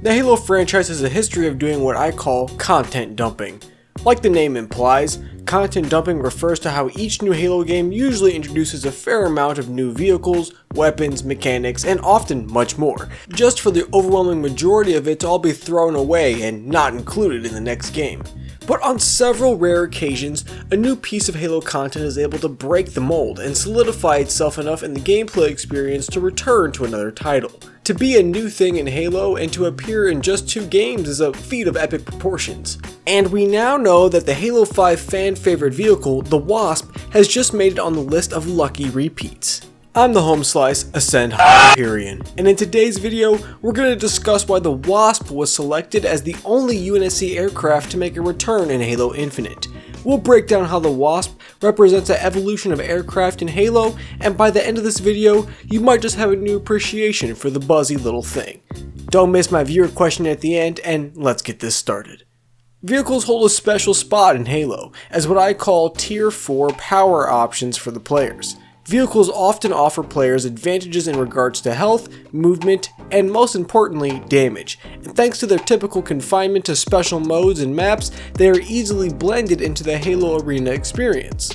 The Halo franchise has a history of doing what I call content dumping. Like the name implies, content dumping refers to how each new Halo game usually introduces a fair amount of new vehicles, weapons, mechanics, and often much more, just for the overwhelming majority of it to all be thrown away and not included in the next game. But on several rare occasions, a new piece of Halo content is able to break the mold and solidify itself enough in the gameplay experience to return to another title. To be a new thing in Halo and to appear in just 2 games is a feat of epic proportions. And we now know that the Halo 5 fan favorite vehicle, the Wasp, has just made it on the list of lucky repeats. I'm the Home Slice, Ascend Hyperion, and in today's video, we're going to discuss why the Wasp was selected as the only UNSC aircraft to make a return in Halo Infinite. We'll break down how the Wasp represents an evolution of aircraft in Halo, and by the end of this video, you might just have a new appreciation for the buzzy little thing. Don't miss my viewer question at the end, and let's get this started. Vehicles hold a special spot in Halo, as what I call Tier 4 power options for the players. Vehicles often offer players advantages in regards to health, movement, and most importantly, damage. And thanks to their typical confinement to special modes and maps, they are easily blended into the Halo Arena experience.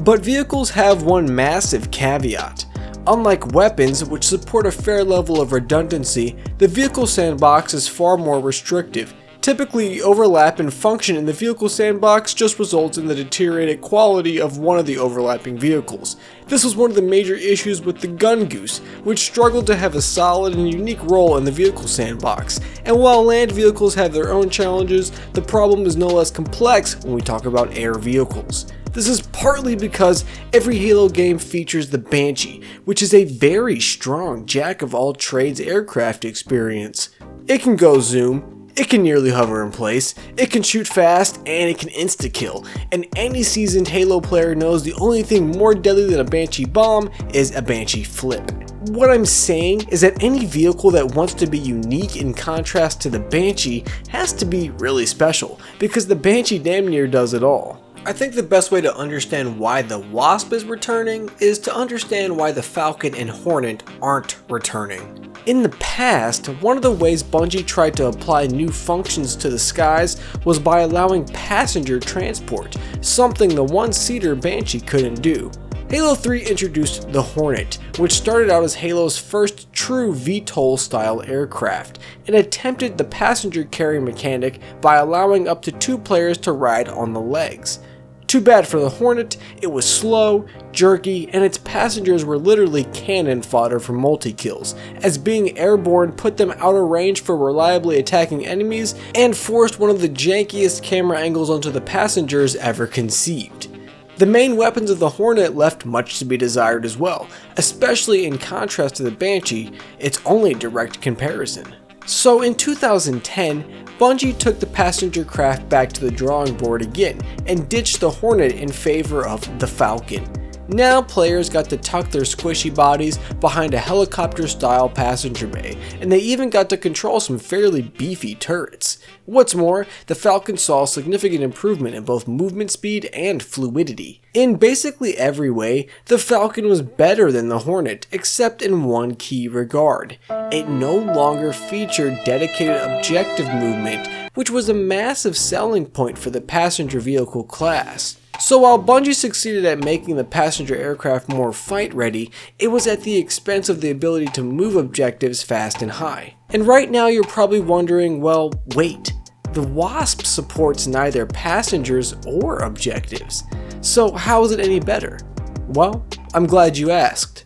But vehicles have one massive caveat. Unlike weapons, which support a fair level of redundancy, the vehicle sandbox is far more restrictive. Typically, overlap in function in the vehicle sandbox just results in the deteriorated quality of one of the overlapping vehicles. This was one of the major issues with the Gun Goose, which struggled to have a solid and unique role in the vehicle sandbox. And while land vehicles have their own challenges, the problem is no less complex when we talk about air vehicles. This is partly because every Halo game features the Banshee, which is a very strong jack-of-all-trades aircraft experience. It can go zoom, it can nearly hover in place, it can shoot fast, and it can insta-kill, and any seasoned Halo player knows the only thing more deadly than a Banshee bomb is a Banshee flip. What I'm saying is that any vehicle that wants to be unique in contrast to the Banshee has to be really special, because the Banshee damn near does it all. I think the best way to understand why the Wasp is returning is to understand why the Falcon and Hornet aren't returning. In the past, one of the ways Bungie tried to apply new functions to the skies was by allowing passenger transport, something the one-seater Banshee couldn't do. Halo 3 introduced the Hornet, which started out as Halo's first true VTOL-style aircraft, and attempted the passenger carrying mechanic by allowing up to 2 players to ride on the legs. Too bad for the Hornet, it was slow, jerky, and its passengers were literally cannon fodder for multi-kills, as being airborne put them out of range for reliably attacking enemies and forced one of the jankiest camera angles onto the passengers ever conceived. The main weapons of the Hornet left much to be desired as well, especially in contrast to the Banshee, its only direct comparison. So in 2010, Bungie took the passenger craft back to the drawing board again and ditched the Hornet in favor of the Falcon. Now players got to tuck their squishy bodies behind a helicopter-style passenger bay, and they even got to control some fairly beefy turrets. What's more, the Falcon saw significant improvement in both movement speed and fluidity. In basically every way, the Falcon was better than the Hornet, except in one key regard. It no longer featured dedicated objective movement, which was a massive selling point for the passenger vehicle class. So while Bungie succeeded at making the passenger aircraft more fight-ready, it was at the expense of the ability to move objectives fast and high. And right now you're probably wondering, well, wait, the Wasp supports neither passengers or objectives. So how is it any better? Well, I'm glad you asked.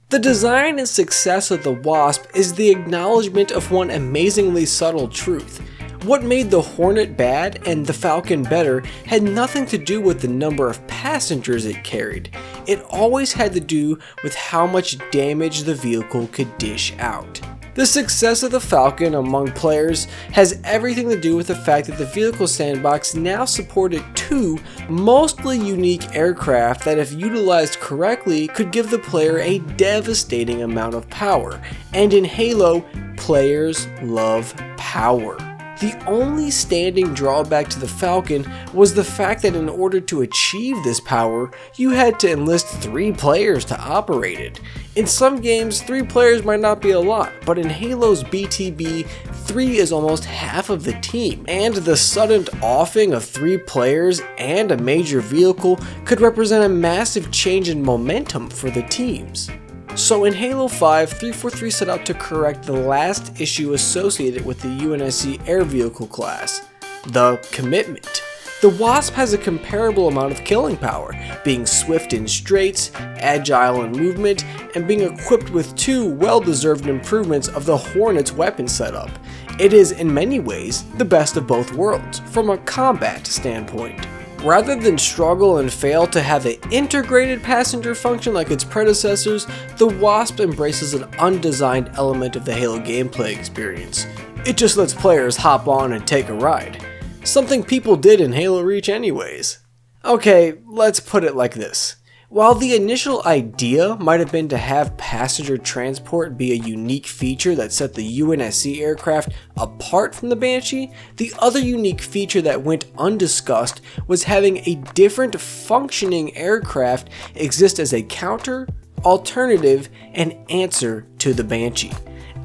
The design and success of the Wasp is the acknowledgement of one amazingly subtle truth. What made the Hornet bad and the Falcon better had nothing to do with the number of passengers it carried. It always had to do with how much damage the vehicle could dish out. The success of the Falcon among players has everything to do with the fact that the vehicle sandbox now supported 2 mostly unique aircraft that, if utilized correctly, could give the player a devastating amount of power. And in Halo, players love power. The only standing drawback to the Falcon was the fact that in order to achieve this power, you had to enlist 3 players to operate it. In some games, 3 players might not be a lot, but in Halo's BTB, 3 is almost half of the team, and the sudden offing of 3 players and a major vehicle could represent a massive change in momentum for the teams. So in Halo 5, 343 set out to correct the last issue associated with the UNSC air vehicle class, the commitment. The Wasp has a comparable amount of killing power, being swift in straights, agile in movement, and being equipped with 2 well-deserved improvements of the Hornet's weapon setup. It is, in many ways, the best of both worlds, from a combat standpoint. Rather than struggle and fail to have an integrated passenger function like its predecessors, the Wasp embraces an undesigned element of the Halo gameplay experience. It just lets players hop on and take a ride. Something people did in Halo Reach anyways. Okay, let's put it like this. While the initial idea might have been to have passenger transport be a unique feature that set the UNSC aircraft apart from the Banshee, the other unique feature that went undiscussed was having a different functioning aircraft exist as a counter, alternative, and answer to the Banshee.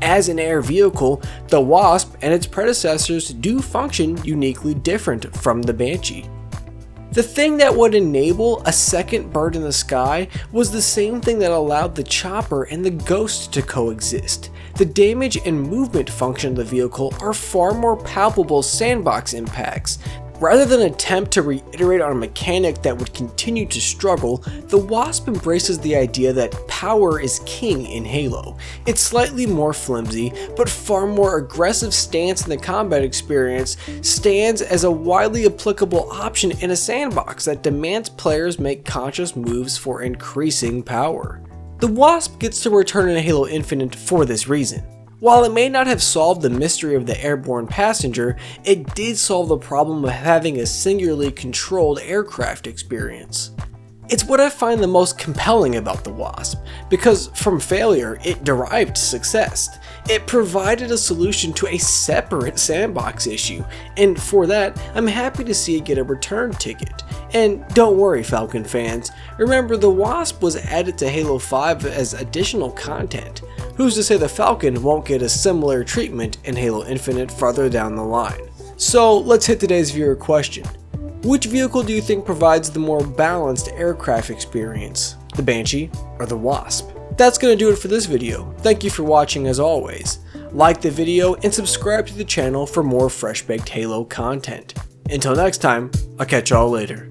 As an air vehicle, the Wasp and its predecessors do function uniquely different from the Banshee. The thing that would enable a second bird in the sky was the same thing that allowed the chopper and the ghost to coexist. The damage and movement function of the vehicle are far more palpable sandbox impacts. Rather than attempt to reiterate on a mechanic that would continue to struggle, the Wasp embraces the idea that power is king in Halo. Its slightly more flimsy, but far more aggressive stance in the combat experience stands as a widely applicable option in a sandbox that demands players make conscious moves for increasing power. The Wasp gets to return in Halo Infinite for this reason. While it may not have solved the mystery of the airborne passenger, it did solve the problem of having a singularly controlled aircraft experience. It's what I find the most compelling about the Wasp, because from failure, it derived success. It provided a solution to a separate sandbox issue, and for that, I'm happy to see it get a return ticket. And don't worry, Falcon fans, remember the Wasp was added to Halo 5 as additional content. Who's to say the Falcon won't get a similar treatment in Halo Infinite farther down the line? So let's hit today's viewer question. Which vehicle do you think provides the more balanced aircraft experience? The Banshee or the Wasp? That's going to do it for this video. Thank you for watching as always. Like the video and subscribe to the channel for more fresh baked Halo content. Until next time, I'll catch y'all later.